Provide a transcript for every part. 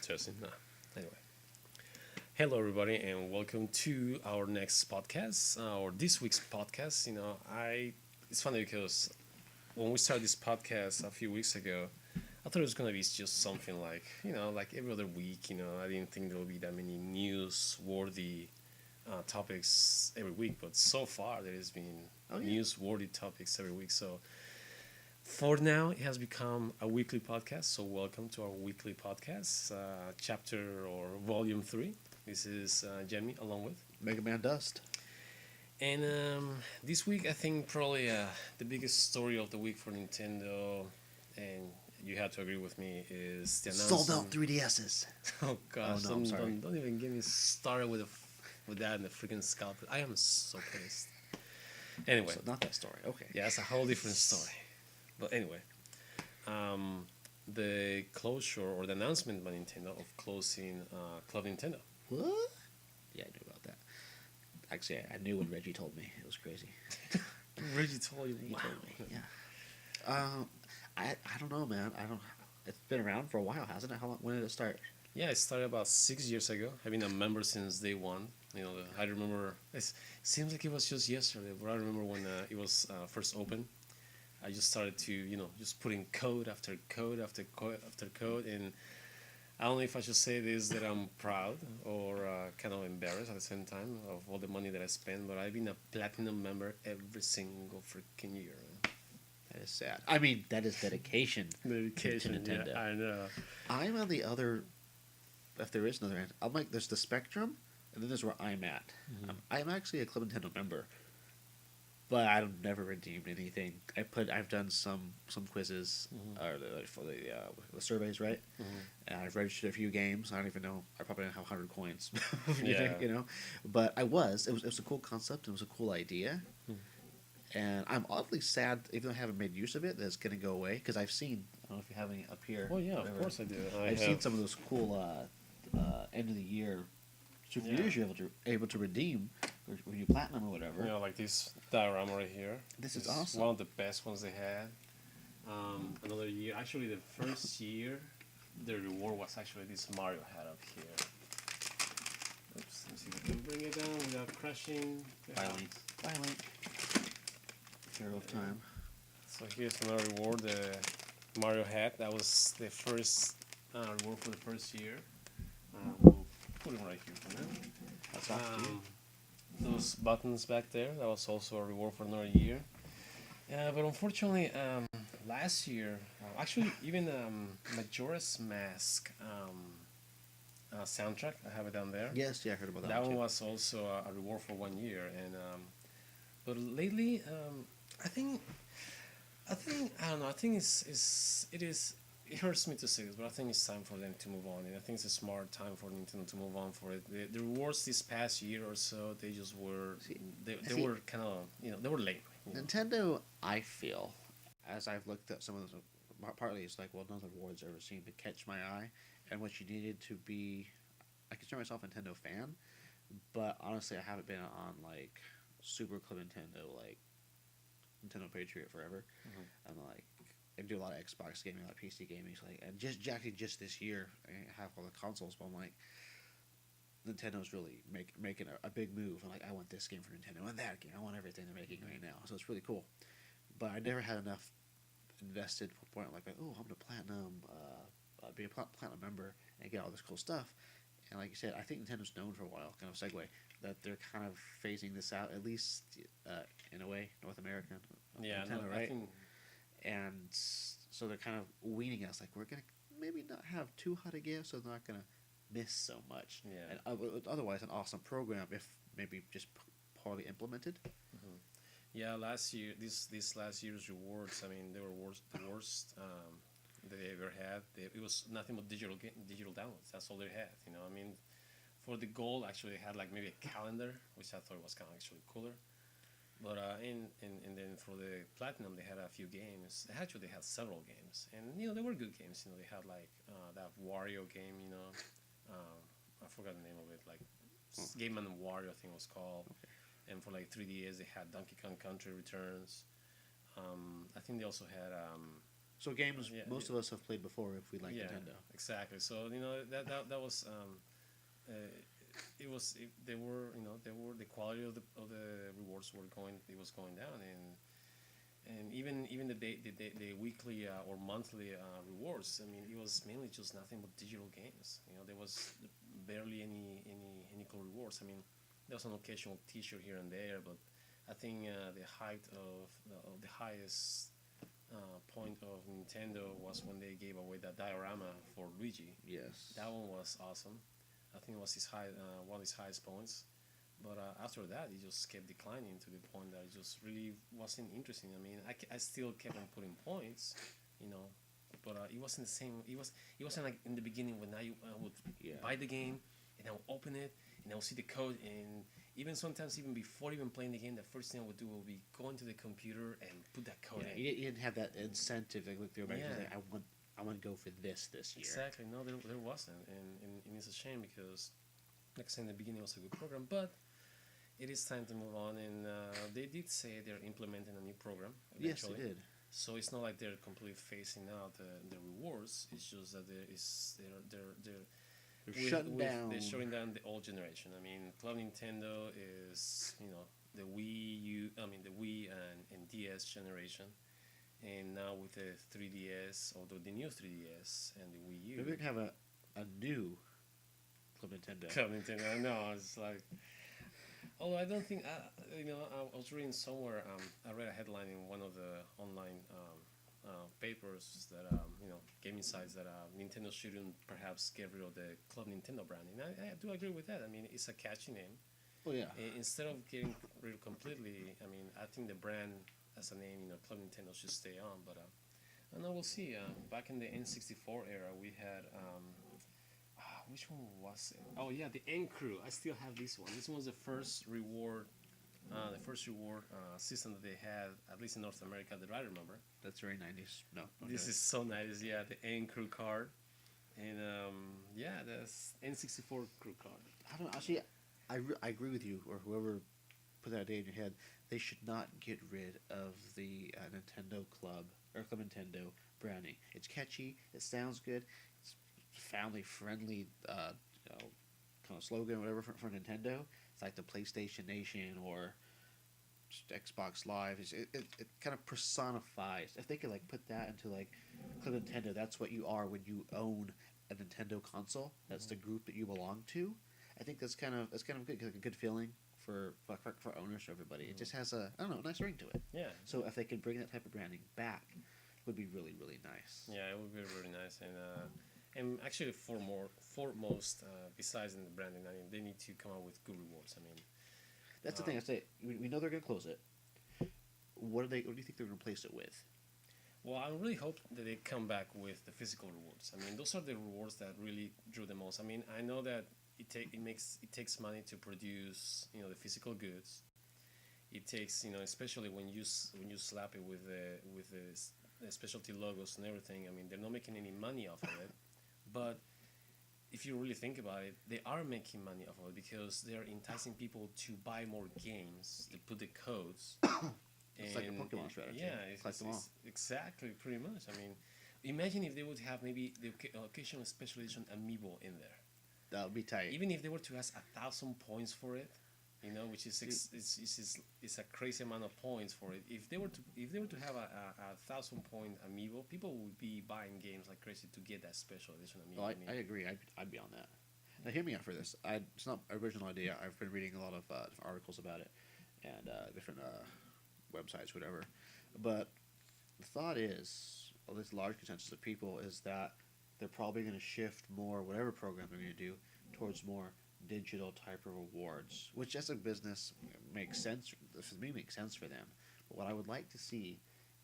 Testing. No. Anyway, hello everybody, and welcome to our next podcast or this week's podcast. I it's funny because when we started this podcast a few weeks ago, I thought it was gonna be just something like like every other week. I didn't think there would be that many news-worthy topics every week, but so far there has been news-worthy topics every week. So for now, it has become a weekly podcast. So welcome to our weekly podcast, chapter or volume three. This is Jamie along with. MegaManDust. And this week, I think probably the biggest story of the week for Nintendo, and you have to agree with me, is the announcement. Sold out 3DSs. Oh gosh! Oh, no, I'm sorry. Don't even get me started with that and the freaking scalp. I am so pissed. Anyway, So not that story. Okay. yeah, it's a whole different story. But anyway, the closure or the announcement by Nintendo of closing Club Nintendo. What? Yeah, I knew about that. Actually, I knew when Reggie told me. It was crazy. Reggie told you. Wow. Yeah. I don't know, man. I don't. It's been around for a while, hasn't it? How long? When did it start? Yeah, it started about 6 years ago. I've been a member since day one. I remember. It seems like it was just yesterday, but I remember when it was first opened. I just started to, just putting code after code after code after code, and I don't know if I should say this that I'm proud or kind of embarrassed at the same time of all the money that I spend, but I've been a platinum member every single freaking year. That is sad. I mean, that is dedication. Dedication, to Nintendo. Yeah, I know. I'm on the other. If there is another end, I'm like there's the spectrum, and then there's where I'm at. Mm-hmm. I'm actually a Club Nintendo member. But I've never redeemed anything. I've done some quizzes or for the surveys, right? Mm-hmm. And I've registered a few games. I don't even know. I probably don't have 100 coins. Yeah. But it was a cool concept. It was a cool idea. Mm-hmm. And I'm oddly sad, even though I haven't made use of it, that it's going to go away because I've seen. I don't know if you have any up here. Oh yeah, whatever. of course I do. I've seen some of those cool end of the year souvenirs you're able to redeem when you platinum or whatever. Like this diorama right here. This is It's awesome. One of the best ones they had. Another year, actually, the first year, the reward was actually this Mario hat up here. Oops, let me see if I can bring it down without crashing. Violent. Hero of Time. So here's another reward, the Mario hat. That was the first reward for the first year. We'll put it right here for now. That's awesome. Those buttons back there, that was also a reward for another year. But unfortunately, last year, actually, even Majora's Mask soundtrack, I have it down there. Yes, yeah, I heard about that. That one too. was also a reward for 1 year, and but lately, I think I don't know. I think it is. It hurts me to say this, but I think it's time for them to move on, and I think it's a smart time for Nintendo to move on for it. The rewards this past year or so, they just were they were kind of they were lame. Nintendo, I feel, as I've looked at some of those, partly it's like, well, none of the awards ever seemed to catch my eye, and what you needed to be, I consider myself a Nintendo fan, but honestly, I haven't been on like Super Club Nintendo, like Nintendo Patriot forever. I'm like. I do a lot of Xbox gaming, a lot of PC gaming, so like, and just this year, I have all the consoles, but I'm like, Nintendo's really making a big move. I'm like, I want this game for Nintendo, I want that game, I want everything they're making right now. So it's really cool. But I never had enough invested to the point like, oh, I'm gonna platinum, be a platinum member and get all this cool stuff. And like you said, I think Nintendo's known for a while, kind of segue, that they're kind of phasing this out, at least in a way, North American. Yeah, Nintendo, no, right? I think. And so they're kind of weaning us, like we're gonna maybe not have too hot a gift, so they're not gonna miss so much. Yeah. And otherwise, an awesome program if maybe just poorly implemented. Mm-hmm. Yeah, last year, this last year's rewards, I mean, they were the worst they ever had. It was nothing but digital downloads. That's all they had. I mean, for the gold, actually, they had like maybe a calendar, which I thought was kind of actually cooler. But and then for the platinum, they had a few games. Actually, they had several games, and they were good games. They had like that Wario game. I forgot the name of it. Like Game and Wario, I think it was called. Okay. And for like 3DS, they had Donkey Kong Country Returns. I think they also had So games Yeah, most of us have played before if we like yeah, Nintendo. exactly. So that was uh, it was they were they were the quality of the rewards were going it was going down, and even the weekly or monthly rewards. I mean, it was mainly just nothing but digital games. There was barely any cool rewards. I mean, there was an occasional T-shirt here and there, but I think the height of the highest point of Nintendo was when they gave away that diorama for Luigi. Yes. That one was awesome. I think it was one of his highest points. But after that, it just kept declining to the point that it just really wasn't interesting. I mean, I still kept on putting points, you know, but it wasn't the same. It wasn't like in the beginning when I would Yeah. buy the game and I would open it and I would see the code, and even sometimes even before even playing the game, the first thing I would do would be go into the computer and put that code Yeah, in. you didn't have that incentive to look through back and Yeah. say, I want to go for this year. Exactly. No, there wasn't, and it's a shame because, like I said in the beginning, it was a good program, but it is time to move on, and they did say they're implementing a new program Yes, eventually. it did. So it's not like they're completely phasing out the rewards. It's just that They're shutting down. they're shutting down the old generation. I mean, Club Nintendo is the Wii U. I mean the Wii and DS generation, and now with the 3DS, although the new 3DS and the Wii U. Maybe we can have a new Club Nintendo. Club Nintendo. I know. It's like. Although I don't think I was reading somewhere. I read a headline in one of the online papers that gaming sites that Nintendo shouldn't perhaps get rid of the Club Nintendo branding. I do agree with that. I mean, it's a catchy name. Oh yeah. Instead of getting rid of completely, I mean, I think the brand as a name, Club Nintendo should stay on. But I know we'll see. Back in the N64 era, we had. Which one was it? Oh yeah, the N Crew. I still have this one. This one was the first reward system that they had, at least in North America, that I remember. That's very 90s. No. This is so nice. Yeah, the N Crew card, and yeah, that's N64 crew card. I don't know. Actually, I agree with you, or whoever put that idea in your head. They should not get rid of the Nintendo Club or Club Nintendo branding. It's catchy. It sounds good. It's family friendly. Kind of slogan, or whatever for Nintendo. It's like the PlayStation Nation or Xbox Live. It kind of personifies. If they could like put that into like Club Nintendo, that's what you are when you own a Nintendo console. That's the group that you belong to. I think that's kind of good, like a good feeling for owners, for everybody. It just has a a nice ring to it. Yeah. So if they could bring that type of branding back, it would be really really nice. Yeah, it would be really nice, and actually foremost, besides in the branding, I mean, they need to come out with good rewards. I mean, That's the thing I say. We know they're going to close it. What do you think they're going to replace it with? well, I really hope that they come back with the physical rewards. I mean, those are the rewards that really drew the most. I mean, I know that it takes money to produce the physical goods. It takes especially when you slap it with the specialty logos and everything. I mean, they're not making any money off of it, but if you really think about it, they are making money off of it because they're enticing people to buy more games. They put the codes. It's like a Pokemon strategy. Yeah, Collect them all. exactly, pretty much. I mean, imagine if they would have maybe the occasional special edition amiibo in there. That would be tight. Even if they were to ask 1,000 points for it, which is it's a crazy amount of points for it. If they were to have a 1,000-point amiibo, people would be buying games like crazy to get that special edition amiibo. Well, I agree. I'd be on that. Now, hear me out for this. It's not an original idea. I've been reading a lot of different articles about it and different websites, whatever. But the thought is, well, this large consensus of people is that they're probably going to shift more, whatever program they're going to do, towards more digital type of rewards, which as a business makes sense. For me, makes sense for them. But what I would like to see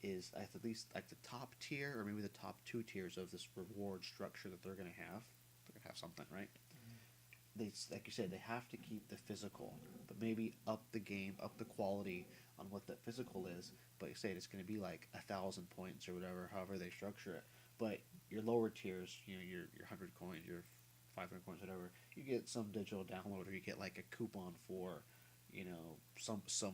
is at least like the top tier, or maybe the top 2 tiers of this reward structure that they're going to have. They're going to have something, right? They, like you said, they have to keep the physical, but maybe up the game, up the quality on what that physical is. But you say it's going to be like 1,000 points or whatever, however they structure it. But your lower tiers, your 100 coins, your 500 coins, whatever, you get some digital download, or you get like a coupon for, some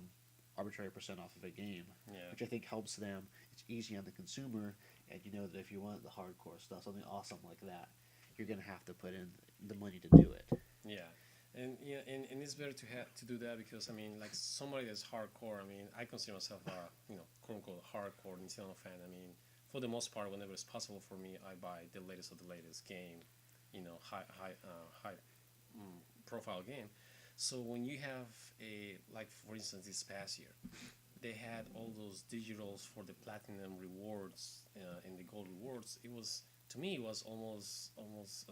arbitrary percent off of a game, Yeah. which I think helps them. It's easy on the consumer, and you know that if you want the hardcore stuff, something awesome like that, you're gonna have to put in the money to do it. Yeah, and yeah, and it's better to have to do that because I mean, like somebody that's hardcore. I mean, I consider myself a quote unquote hardcore Nintendo fan. I mean, for the most part, whenever it's possible for me, I buy the latest of the latest game, high profile game. So when you have a like for instance this past year, they had all those digitals for the platinum rewards and the gold rewards. It was to me it was almost There was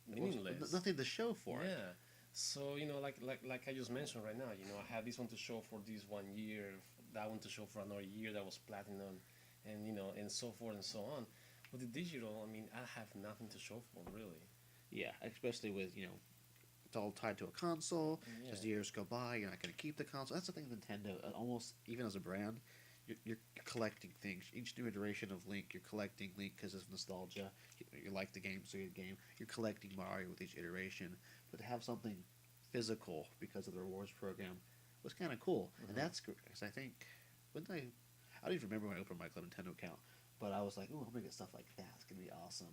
meaningless. nothing to show for it. Yeah. So like I just mentioned right now, I had this one to show for this 1 year, that one to show for another year that was platinum, and and so forth and so on. With the digital, I mean, I have nothing to show for really. Yeah, especially with it's all tied to a console. Yeah. As the years go by, you're not going to keep the console. That's the thing with Nintendo. Almost even as a brand, you're collecting things. Each new iteration of Link, you're collecting Link because of nostalgia. You like the game, so you game. You're collecting Mario with each iteration. But to have something physical because of the rewards program was kind of cool, and that's great. Because I think when I don't even remember when I opened my Club Nintendo account, but I was like, "Oh, I'm gonna get stuff like that. It's gonna be awesome."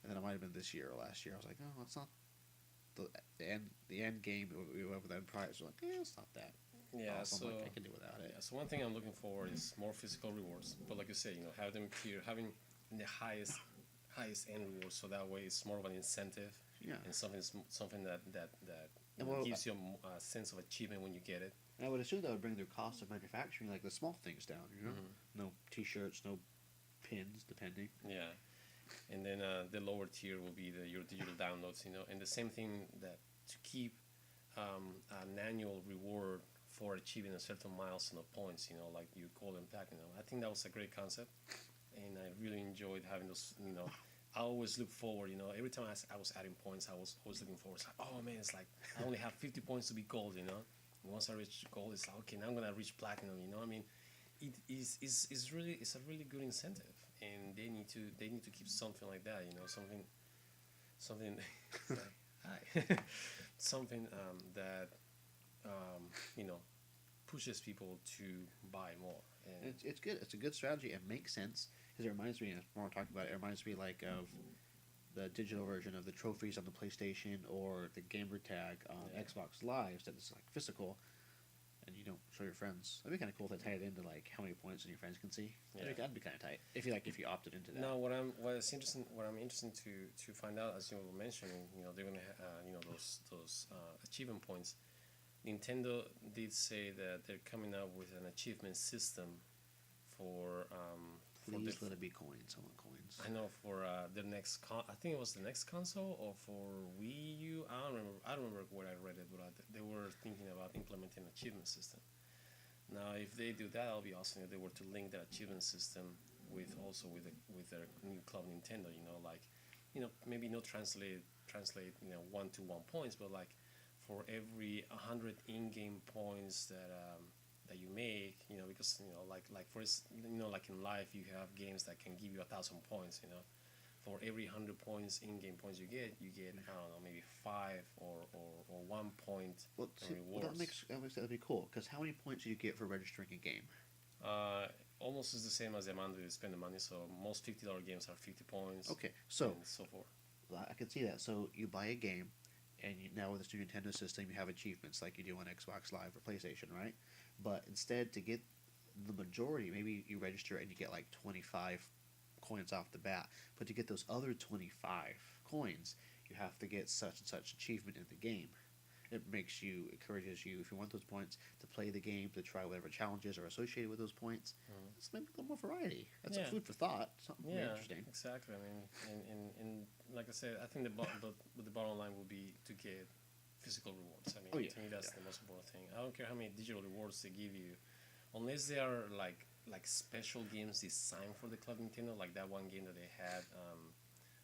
And then it might have been this year or last year. I was like, "Oh, it's not the end game with that prize." Like, it's not that Yeah. awesome. So Like, I can do without it. yeah. So one thing I'm looking for is more physical rewards. But like you say, have them here, having the highest end rewards, so that way it's more of an incentive Yeah. and something that And well, gives you a sense of achievement when you get it. I would assume that would bring their cost of manufacturing, like the small things, down. No T-shirts, no pins, depending. Yeah. And then the lower tier will be your digital downloads, and the same thing that to keep an annual reward for achieving a certain milestone of points, like you call them platinum. I think that was a great concept, and I really enjoyed having those. I always look forward. Every time I was adding points, I was always looking forward. It's like, oh man, it's like I only have 50 points to be gold. And once I reach gold, it's like okay, now I'm gonna reach platinum. I mean, it's a really good incentive, and they need to keep something like that. Something hi something that um, you know pushes people to buy more. And It's good. It's a good strategy. It makes sense because it reminds me. When we're talking about it, it reminds me like of the digital version of the trophies on the PlayStation or the gamer tag on Yeah. Xbox Live that is like physical, and you don't show your friends. That'd be kind of cool if they tie it into like how many points and your friends can see. Yeah. That'd be kind of tight if you opted into that. now, what I'm interested to find out, as you were mentioning, they're gonna those achievement points. Nintendo did say that they're coming out with an achievement system for the Please let it be coins. I want coins. I know for the next I think it was the next console or for Wii U. I don't remember where I read it, but they were thinking about implementing an achievement system. Now, if they do that, that'll be awesome. If they were to link that achievement system with their new Club Nintendo, like maybe not translate 1-to-1 points, but like for every 100 in-game points that you make, because like like in life you have games that can give you 1,000 points. For every 100 points in-game points you get I don't know, maybe 5 or 1 point Well, in see, rewards. that'd be cool. Because how many points do you get for registering a game? Uh, Almost is the same as the amount that you spend the money. So most $50 games are 50 points. Okay, so and so forth. I can see that. So you buy a game, and now with this new Nintendo system, you have achievements like you do on Xbox Live or PlayStation, right? But instead, to get the majority, maybe you register and you get like 25 coins off the bat. But to get those other 25 coins, you have to get such and such achievement in the game. It encourages you, if you want those points, to play the game, to try whatever challenges are associated with those points. It's maybe a little more variety. That's a Yeah. food for thought. Something very Yeah, interesting. exactly. I mean, and like I said, I think the bottom line would be to get physical rewards. I mean, Oh, yeah, to me, that's yeah. the most important thing. I don't care how many digital rewards they give you, unless they are like special games designed for the Club Nintendo, like that one game that they had.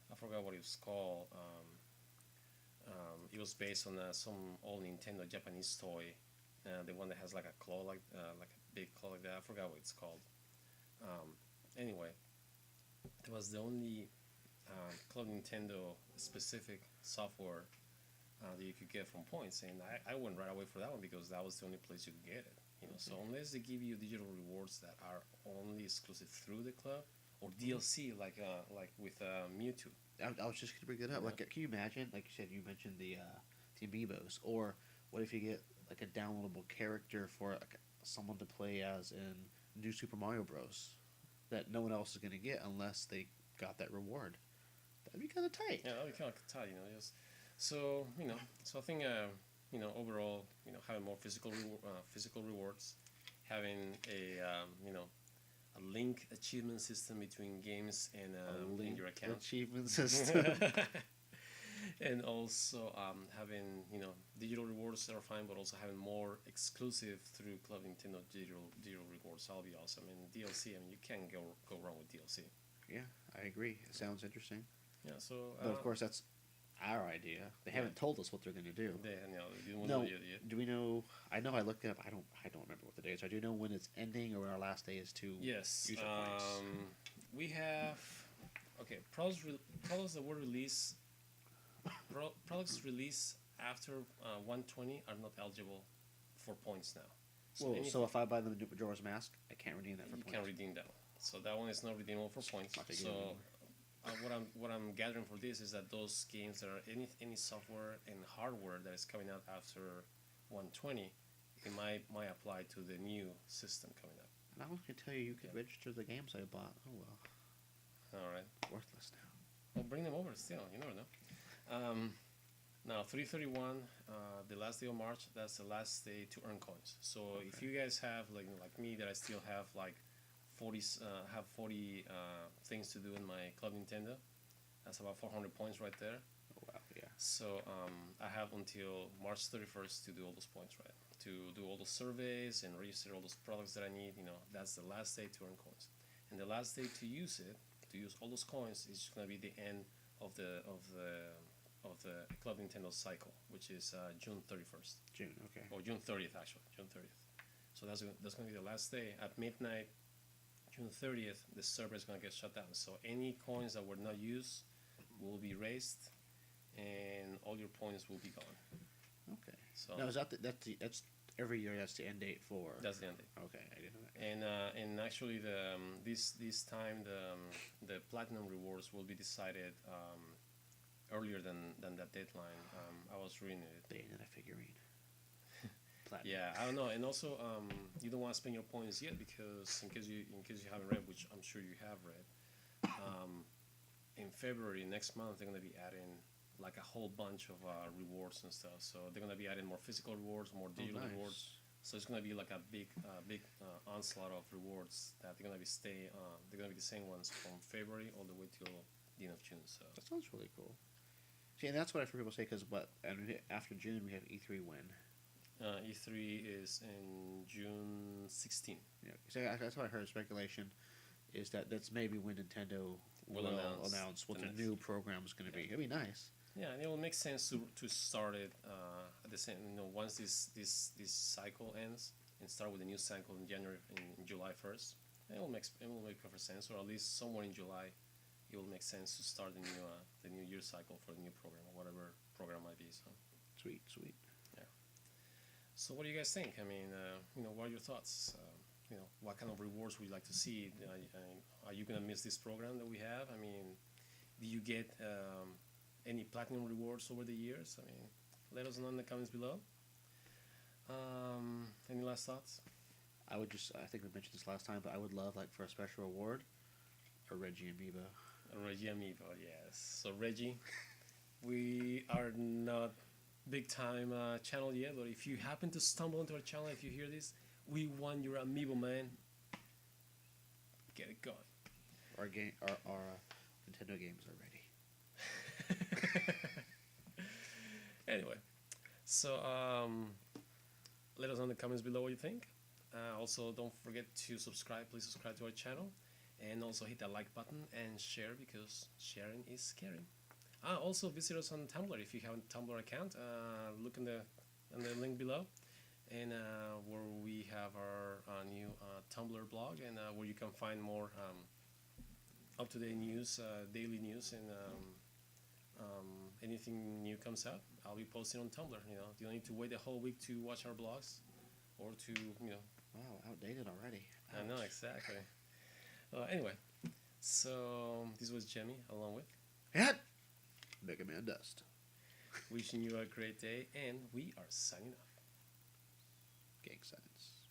I forgot what it was called. It was based on some old Nintendo Japanese toy, the one that has like a claw, like a big claw like that. I forgot what it's called. Anyway, it was the only Club Nintendo specific software that you could get from points, and I went right away for that one because that was the only place you could get it. So unless they give you digital rewards that are only exclusive through the club, or DLC like with Mewtwo. I was just gonna bring that up. Yeah. Like, can you imagine? Like you said, you mentioned the amiibos, or what if you get like a downloadable character for like, someone to play as in New Super Mario Bros. That no one else is gonna get unless they got that reward. That'd be kind of tight. Yeah, that'd be kind of tight, just so So I think overall, having more physical rewards, having a link achievement system between games and in your account. Achievement system. And also having digital rewards that are fine, but also having more exclusive through Club Nintendo digital rewards. That'll be awesome. And DLC, I mean, you can't go wrong with DLC. Yeah, I agree. It sounds interesting. Yeah. So. But of course, that's our idea. They haven't told us what they're going to do. No. Do we know? I know I looked it up. I don't remember what the dates are. Do you know when it's ending or when our last day is to Yes. use our points? We have products that were released. Products released after 120 are not eligible for points now. So if I buy the Majora's Mask, I can't redeem that for you points. can't redeem that one. So that one is not redeemable for points. So what I'm gathering for this is that those games that are any software and hardware that is coming out after 120, it might apply to the new system coming up. And I was going to tell you, you could register the games I bought. Oh well. All right. Worthless now. Well, bring them over still. You never know. Now 331, the last day of March. That's the last day to earn coins. So if you guys have like me, that I still have like 40 things to do in my Club Nintendo. That's about 400 points right there. Oh wow, yeah. So I have until March 31st to do all those points, right? To do all those surveys and register all those products that I need. That's the last day to earn coins, and the last day to use all those coins is gonna be the end of the Club Nintendo cycle, which is June 31st. June, okay. Or June 30th, actually. June 30th. So that's going to be the last day. At midnight, June 30th, the server is going to get shut down. So any coins that were not used will be raised, and all your points will be gone. Okay. So now, is that's every year? That's the end date for. That's the end date. Okay, I didn't know that. And actually this time the platinum rewards will be decided earlier than that deadline. I was reading it. They ended a figurine. Platinum. Yeah, I don't know. And also, you don't want to spend your points yet because in case you haven't read, which I'm sure you have read, in February next month they're gonna be adding like a whole bunch of rewards and stuff. So they're gonna be adding more physical rewards, more digital rewards. So it's gonna be like a big onslaught of rewards that they're gonna be They're gonna be the same ones from February all the way till the end of June. So That sounds really cool. See, and that's what I hear people say because after June we have E3 win. E3 is in June 16th. Yeah, so that's what I heard. Speculation is that's maybe when Nintendo will announce what their new program is going to be. It'd be nice. Yeah, and it will make sense to start it at the same. Once this cycle ends, and start with a new cycle in July 1st. It will make perfect sense, or at least somewhere in July, it will make sense to start the new year cycle for the new program or whatever program might be. So Sweet. yeah. So what do you guys think? I mean, what are your thoughts? What kind of rewards would you like to see? Are you gonna miss this program that we have? I mean, do you get any platinum rewards over the years? I mean, let us know in the comments below. Any last thoughts? I think we mentioned this last time, but I would love, like, for a special award, a Reggie Amiibo. A Reggie Amiibo, yes. So Reggie, we are not big time channel yet, but if you happen to stumble into our channel, if you hear this, we want your Amiibo, man. Get it going. Our Nintendo games are ready. Anyway, so let us know in the comments below what you think. Also, don't forget to subscribe. Please subscribe to our channel, and also hit that like button and share because sharing is caring. Also visit us on Tumblr if you have a Tumblr account. Look in the link below, and where we have our new Tumblr blog, and where you can find more up-to-date news, daily news, and anything new comes out, I'll be posting on Tumblr. You don't need to wait a whole week to watch our blogs, or to Wow, outdated already. I know exactly. Anyway, So this was Jemmy, along with And MegaManDust. wishing you a great day, and we are signing off. Gang signs.